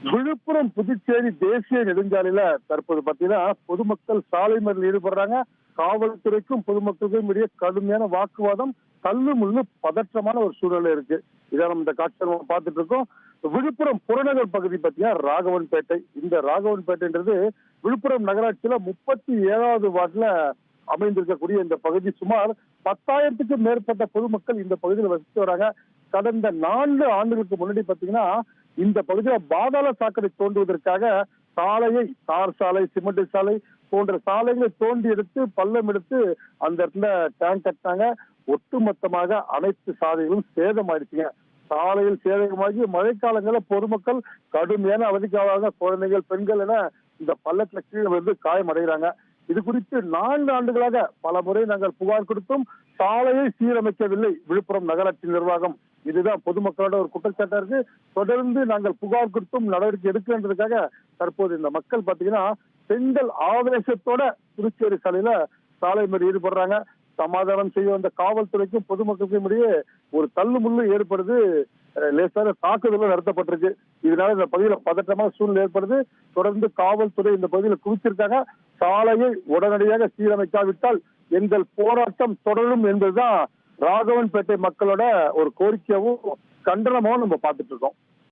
விழுப்புரம் புதுச்சேரி தேசிய நெடுஞ்சாலையில தற்போது பாத்தீங்கன்னா பொதுமக்கள் சாலை மறியலில் ஈடுபடுறாங்க. காவல்துறைக்கும் பொதுமக்களுக்கும் இடையே கடுமையான வாக்குவாதம், தள்ளு முள்ளு பதற்றமான ஒரு சூழ்நிலை இருக்கு. இதான் நம்ம இந்த காட்சியை நம்ம பார்த்துட்டு இருக்கோம். விழுப்புரம் புறநகர் பகுதி பார்த்தீங்கன்னா ராகவன்பேட்டை. இந்த ராகவன்பேட்டைன்றது விழுப்புரம் நகராட்சியில 37வது வார்டுல அமைந்திருக்கக்கூடிய இந்த பகுதி. சுமார் 10,000த்துக்கும் மேற்பட்ட பொதுமக்கள் இந்த பகுதியில் வசித்து வராங்க. கடந்த 4 ஆண்டுகளுக்கு முன்னாடி பாத்தீங்கன்னா இந்த பகுதியில் பாதாள சாக்கடை தோண்டுவதற்காக சாலையை, தார் சாலை, சிமெண்ட் சாலை போன்ற சாலைகளை தோண்டி எடுத்து பள்ளம் எடுத்து அந்த இடத்துல டேங்க் கட்டினாங்க. ஒட்டுமொத்தமாக அனைத்து சாலைகளும் சேதமாயிடுச்சுங்க. சாலையில் சேதமாகி மழைக்காலங்களில் பொதுமக்கள் கடுமையான அவதிக்காக குழந்தைகள், பெண்கள் என இந்த பள்ளத்துல கீழே வந்து காயமடைகிறாங்க. இது குறித்து 4 ஆண்டுகளாக பல முறை நாங்கள் புகார் கொடுத்தும் சாலையை சீரமைக்கவில்லை விழுப்புரம் நகராட்சி நிர்வாகம். இதுதான் பொதுமக்களோட ஒரு குற்றச்சாட்டா இருக்கு. தொடர்ந்து நாங்கள் புகார் கொடுத்தும் நடவடிக்கை எடுக்கின்றதுக்காக தற்போது இந்த மக்கள் பாத்தீங்கன்னா பெண்கள் ஆவேசத்தோட புதுச்சேரி சாலையில சாலை மறியலில் ஈடுபடுறாங்க. சமாதானம் செய்ய வந்த காவல்துறைக்கும் பொதுமக்களுக்கும் இடையே ஒரு தள்ளு முள்ளு ஏற்படுது. லேசான தாக்குதலும் நடத்தப்பட்டிருக்கு. இதனால இந்த பகுதியில் பதற்றமான சூழ்நிலை ஏற்படுது. தொடர்ந்து காவல்துறை இந்த பகுதியில் குவிச்சிருக்காங்க. சாலையை உடனடியாக சீரமைக்காவிட்டால் எங்கள் போராட்டம் தொடரும் என்பதுதான் ராகவன்பேட்டை மக்களோட ஒரு கோரிக்கையாவும் கண்டனமாவும் நம்ம பார்த்துட்டு இருக்கோம்.